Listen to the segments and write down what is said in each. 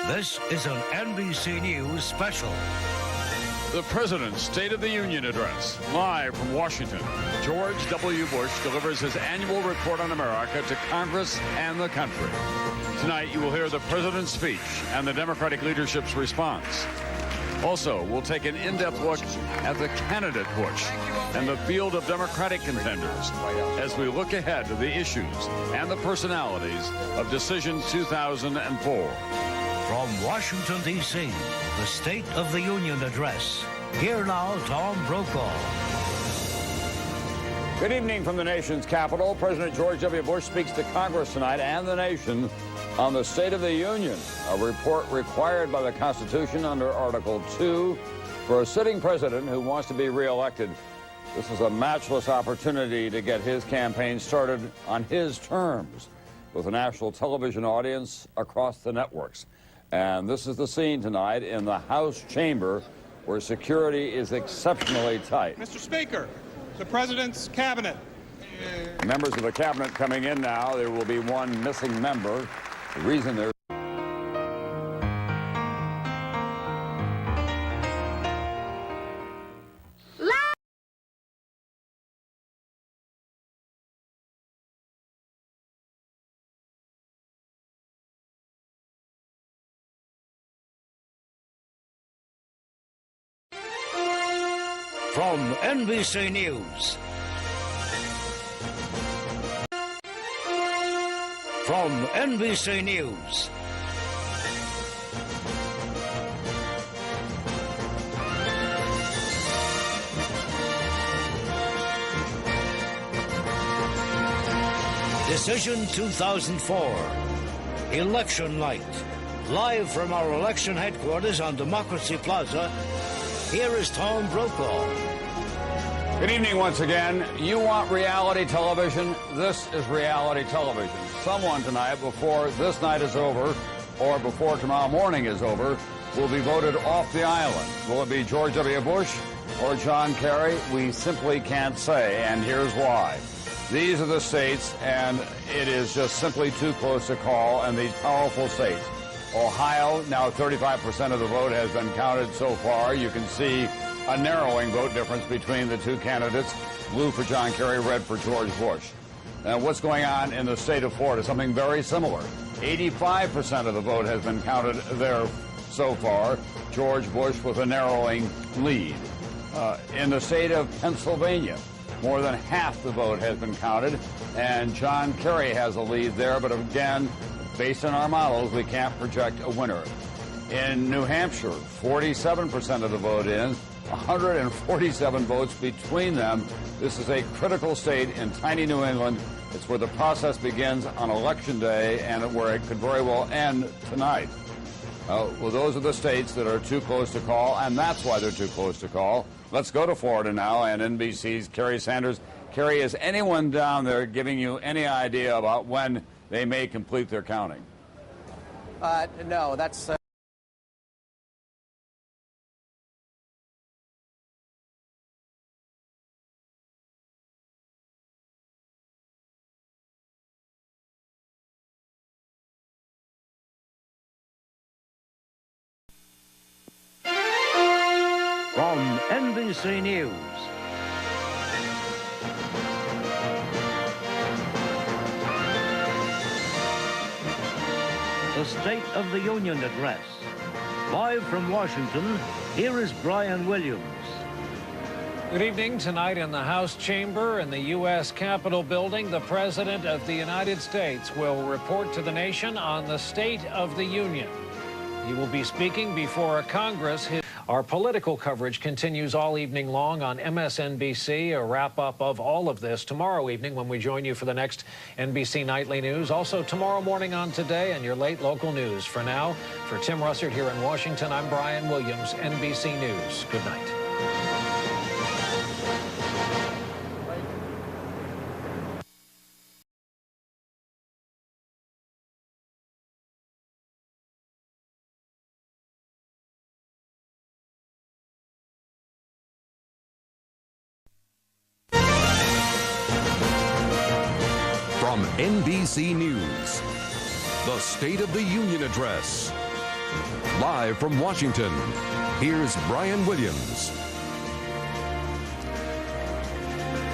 This is an NBC News special. The President's State of the Union Address, live from Washington. George W. Bush delivers his annual report on America to Congress and the country. Tonight, you will hear the President's speech and the Democratic leadership's response. Also, we'll take an in-depth look at the candidate push and the field of Democratic contenders as we look ahead to the issues and the personalities of Decision 2004. From Washington, D.C., the State of the Union Address. Here now, Tom Brokaw. Good evening from the nation's capital. President George W. Bush speaks to Congress tonight and the nation on the State of the Union, a report required by the Constitution under Article 2 for a sitting president who wants to be reelected. This is a matchless opportunity to get his campaign started on his terms with a national television audience across the networks. And this is the scene tonight in the House chamber where security is exceptionally tight. Mr. Speaker, the President's cabinet. Members of the cabinet coming in now. There will be one missing member. The reason they're From NBC News. From NBC News. Decision 2004. Election night. Live from our election headquarters on Democracy Plaza, here is Tom Brokaw. Good evening once again. You want reality television? This is reality television. Someone tonight, before this night is over, or before tomorrow morning is over, will be voted off the island. Will it be George W. Bush or John Kerry? We simply can't say, and here's why. These are the states, and it is just simply too close to call, and these powerful states. Ohio, now 35% of the vote has been counted so far. You can see a narrowing vote difference between the two candidates, blue for John Kerry, red for George Bush. Now, what's going on in the state of Florida? Something very similar. 85% of the vote has been counted there so far. George Bush with a narrowing lead. In the state of Pennsylvania, more than half the vote has been counted, and John Kerry has a lead there, but again, based on our models, we can't project a winner. In New Hampshire, 47% of the vote in, 147 votes between them. This is a critical state in tiny New England. It's where the process begins on Election Day and where it could very well end tonight. Well, those are the states that are too close to call, and that's why they're too close to call. Let's go to Florida now, and NBC's Kerry Sanders. Kerry, is anyone down there giving you any idea about when they may complete their counting? No, that's... From NBC News. The State of the Union Address. Live from Washington, here is Brian Williams. Good evening. Tonight in the House chamber in the U.S. Capitol building, the President of the United States will report to the nation on the State of the Union. He will be speaking before a Congress. Our political coverage continues all evening long on MSNBC. A wrap-up of all of this tomorrow evening when we join you for the next NBC Nightly News. Also tomorrow morning on Today and your late local news. For now, for Tim Russert here in Washington, I'm Brian Williams, NBC News. Good night. From NBC News, the State of the Union Address. Live from Washington, here's Brian Williams.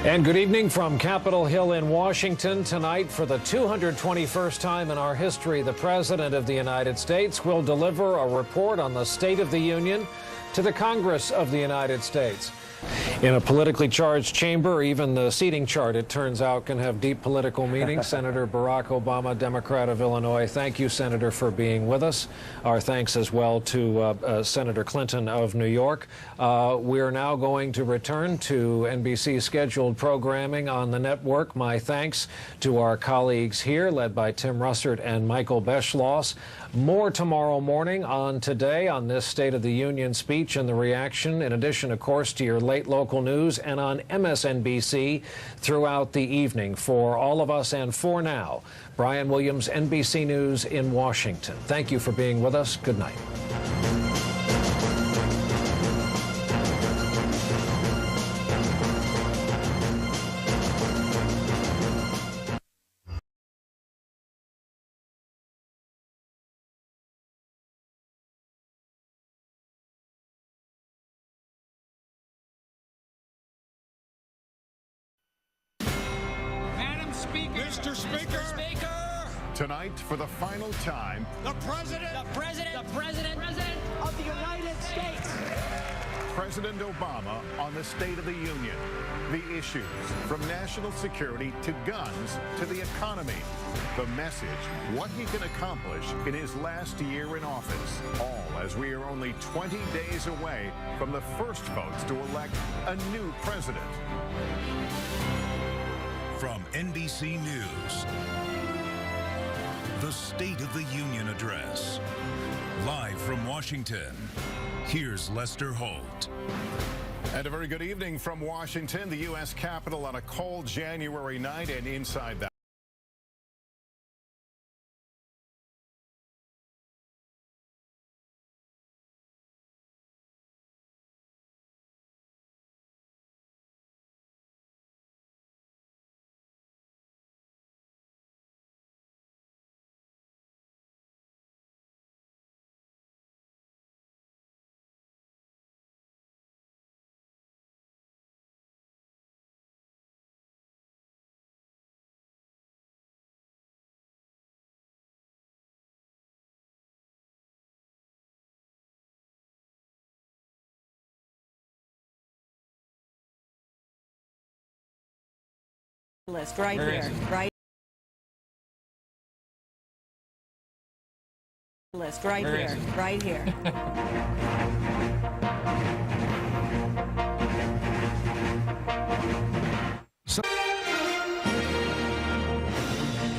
And good evening from Capitol Hill in Washington. Tonight, for the 221st time in our history, the President of the United States will deliver a report on the State of the Union to the Congress of the United States. In a politically charged chamber, even the seating chart, it turns out, can have deep political meaning. Senator Barack Obama, Democrat of Illinois. Thank you, Senator, for being with us. Our thanks as well to Senator Clinton of New York. We're now going to return to NBC's scheduled programming on the network. My thanks to our colleagues here, led by Tim Russert and Michael Beschloss. More tomorrow morning on Today, on this State of the Union speech and the reaction, in addition, of course, to your late local news, and on MSNBC throughout the evening. For all of us and for now, Brian Williams, NBC News in Washington. Thank you for being with us. Good night. Mr. Speaker. Tonight, for the final time, The President of the United States. President Obama on the State of the Union. The issues, from national security to guns to the economy. The message, what he can accomplish in his last year in office. All as we are only 20 days away from the first votes to elect a new president. From NBC News, the State of the Union Address. Live from Washington, here's Lester Holt. And a very good evening from Washington, the U.S. Capitol on a cold January night, and inside that List right here, right. List right here, right here.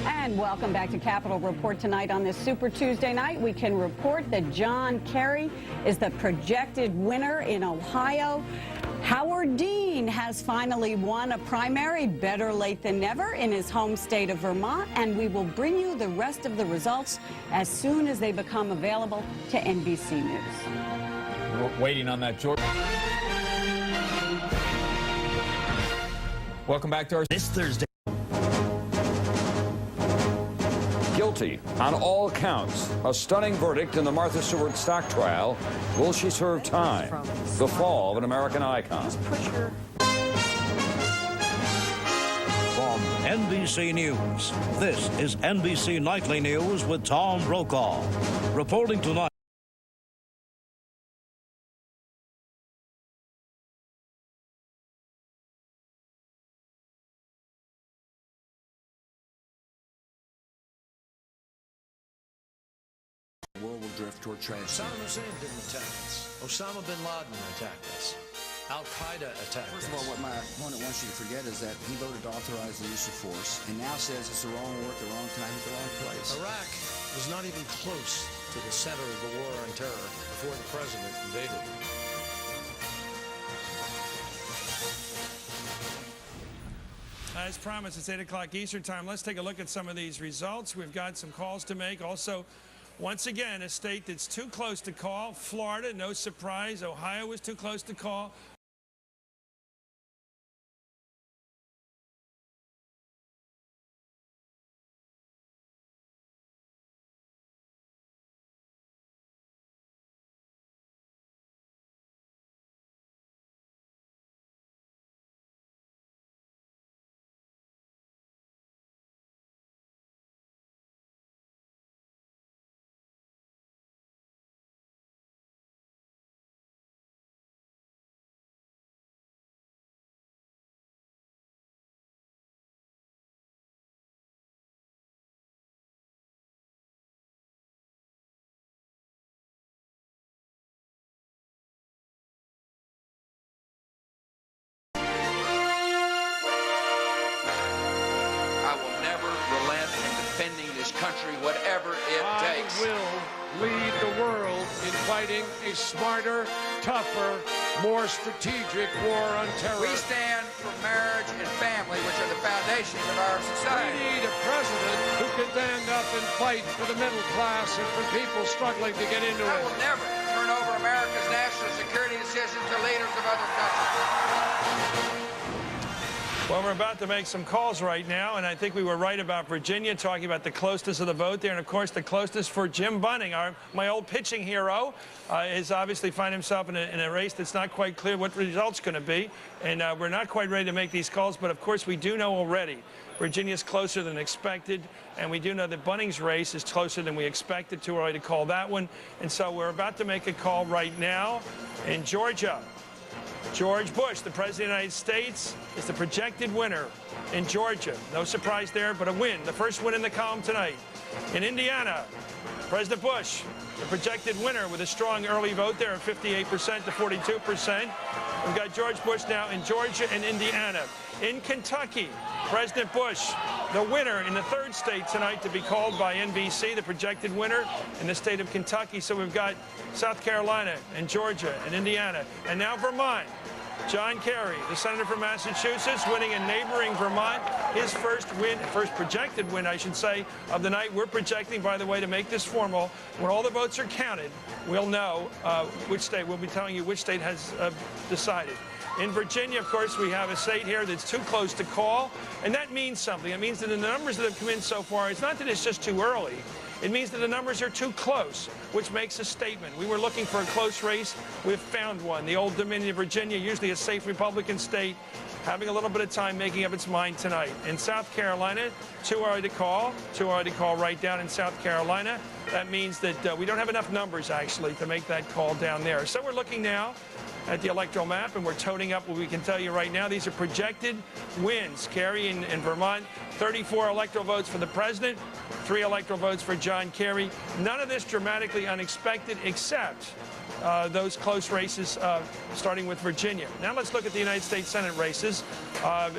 And welcome back to Capitol Report tonight. On this Super Tuesday night, we can report that John Kerry is the projected winner in Ohio. Howard Dean has finally won a primary, better late than never, in his home state of Vermont, and we will bring you the rest of the results as soon as they become available to NBC News. We're waiting on that, George. Welcome back to our this Thursday. Guilty on all counts. A stunning verdict in the Martha Stewart stock trial. Will she serve time? The fall of an American icon. From NBC News, this is NBC Nightly News with Tom Brokaw. Reporting tonight. The world will drift toward tragedy. Saddam Hussein didn't attack us. Osama bin Laden attacked us. Al-Qaeda attacked us. First of all, what my opponent wants you to forget is that he voted to authorize the use of force and now says it's the wrong war at the wrong time at the wrong place. Iraq was not even close to the center of the war on terror before the president invaded. As promised, it's 8 o'clock Eastern Time. Let's take a look at some of these results. We've got some calls to make. Also, once again, a state that's too close to call. Florida, no surprise. Ohio was too close to call. fighting a smarter, tougher, more strategic war on terror. We stand for marriage and family, which are the foundations of our society. We need a president who can stand up and fight for the middle class and for people struggling to get into I it. will never turn over America's national security decisions to leaders of other countries. Well, we're about to make some calls right now, and I think we were right about Virginia, talking about the closeness of the vote there. And, of course, the closeness for Jim Bunning, my old pitching hero, is obviously find himself in a race that's not quite clear what the result's going to be. And we're not quite ready to make these calls, but, of course, we do know already Virginia's closer than expected, and we do know that Bunning's race is closer than we expected. Too early to call that one. And so we're about to make a call right now in Georgia. George Bush, the President of the United States, is the projected winner in Georgia. No surprise there, but a win. The first win in the column tonight. In Indiana, President Bush, the projected winner with a strong early vote there of 58% to 42%. We've got George Bush now in Georgia and Indiana. In Kentucky, President Bush, the winner in the third state tonight to be called by NBC, the projected winner in the state of Kentucky. So we've got South Carolina and Georgia and Indiana. And now Vermont. John Kerry, the senator from Massachusetts, winning in neighboring Vermont. His first projected win, I should say, of the night. We're projecting, by the way, to make this formal. When all the votes are counted, we'll know which state. We'll be telling you which state has decided. In Virginia, of course, we have a state here that's too close to call, and that means something. It means that the numbers that have come in so far, it's not that it's just too early. It means that the numbers are too close, which makes a statement. We were looking for a close race. We've found one. The Old Dominion of Virginia, usually a safe Republican state, having a little bit of time making up its mind tonight. In South Carolina, too early to call. Too early to call right down in South Carolina. That means that we don't have enough numbers, actually, to make that call down there. So we're looking now at the electoral map, and we're toting up what we can tell you right now. These are projected wins. Kerry in Vermont, 34 electoral votes for the president, 3 electoral votes for John Kerry. None of this dramatically unexpected except those close races starting with Virginia. Now let's look at the United States Senate races.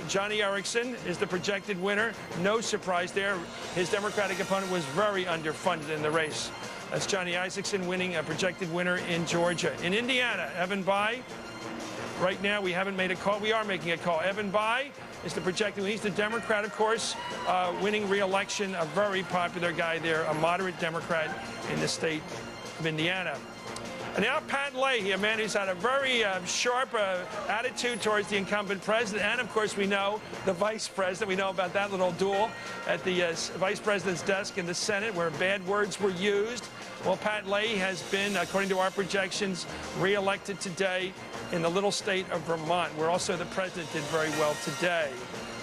Johnny Erickson is the projected winner. No surprise there. His Democratic opponent was very underfunded in the race. That's Johnny Isakson winning, a projected winner in Georgia. In Indiana, Evan Bayh. Right now, we haven't made a call. We are making a call. Evan Bayh is the projected. He's the Democrat, of course, winning re-election. A very popular guy there, a moderate Democrat in the state of Indiana. And now Pat Leahy, a man who's had a very sharp attitude towards the incumbent president. And, of course, we know the vice president. We know about that little duel at the vice president's desk in the Senate where bad words were used. Well, Pat Leahy has been, according to our projections, re-elected today in the little state of Vermont, where also the president did very well today.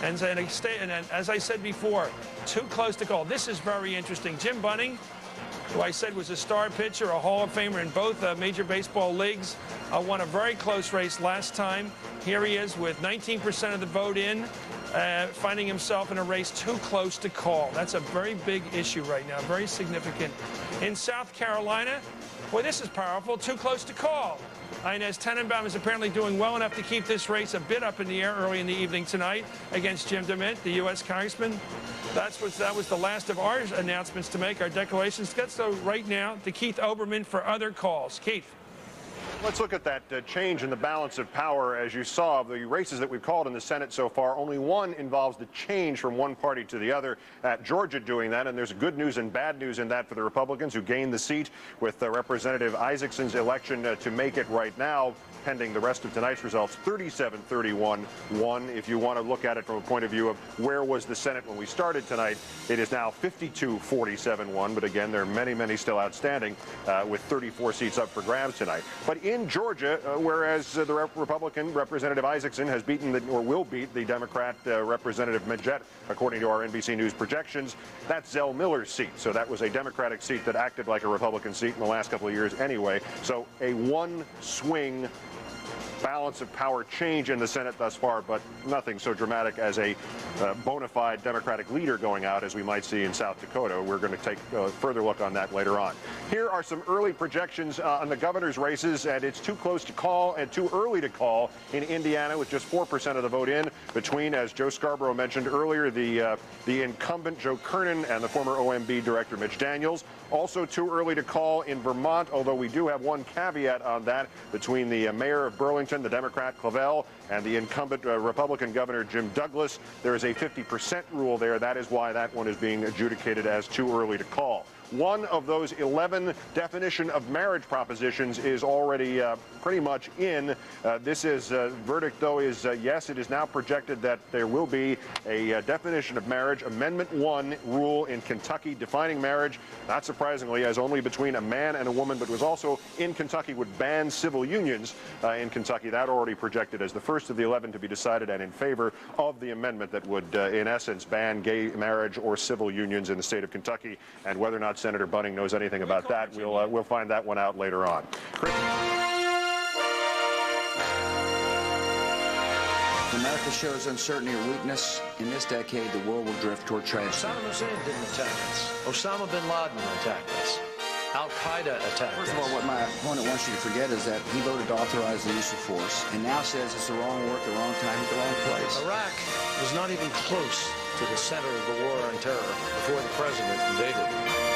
And as I said before, too close to call. This is very interesting. Jim Bunning, who I said was a star pitcher, a Hall of Famer in both major baseball leagues, won a very close race last time. Here he is with 19% of the vote in, finding himself in a race too close to call. That's a very big issue right now, very significant. In South Carolina, boy, this is powerful, too close to call. Inez Tenenbaum is apparently doing well enough to keep this race a bit up in the air early in the evening tonight against Jim DeMint, the U.S. congressman. That was the last of our announcements to make, our declarations. Let's go right now to Keith Oberman for other calls. Keith. Let's look at that change in the balance of power. As you saw, the races that we've called in the Senate so far, only one involves the change from one party to the other. Georgia doing that, and there's good news and bad news in that for the Republicans who gained the seat with Representative Isakson's election to make it right now, pending the rest of tonight's results, 37-31-1. If you want to look at it from a point of view of where was the Senate when we started tonight, it is now 52-47-1. But again, there are many, many still outstanding with 34 seats up for grabs tonight. But in Georgia, whereas the Republican Representative Isakson has beaten or will beat the Democrat Representative Majette, according to our NBC News projections, that's Zell Miller's seat. So that was a Democratic seat that acted like a Republican seat in the last couple of years anyway. So a one-swing balance of power change in the Senate thus far, but nothing so dramatic as a bona fide Democratic leader going out as we might see in South Dakota. We're going to take a further look on that later on. Here are some early projections on the governor's races, and it's too close to call and too early to call in Indiana with just 4% of the vote in between, as Joe Scarborough mentioned earlier, the incumbent Joe Kernan and the former OMB director Mitch Daniels. Also too early to call in Vermont, although we do have one caveat on that between the mayor of Burlington, the Democrat Clavell, and the incumbent Republican Governor Jim Douglas. There is a 50% rule there. That is why that one is being adjudicated as too early to call. One of those 11 definition of marriage propositions is already pretty much in. This is verdict, though, is yes, it is now projected that there will be a definition of marriage, Amendment 1 rule in Kentucky defining marriage, not surprisingly, as only between a man and a woman, but was also in Kentucky would ban civil unions in Kentucky. That already projected as the first of the 11 to be decided and in favor of the amendment that would, in essence, ban gay marriage or civil unions in the state of Kentucky. And whether or not Senator Bunning knows anything about that, we'll find that one out later on. America shows uncertainty or weakness. In this decade, the world will drift toward tragedy. Saddam Hussein didn't attack us. Osama bin Laden attacked us. Al-Qaeda attacked us. First of all, what my opponent wants you to forget is that he voted to authorize the use of force and now says it's the wrong work, the wrong time, at the wrong place. Iraq was not even close to the center of the war on terror before the president invaded.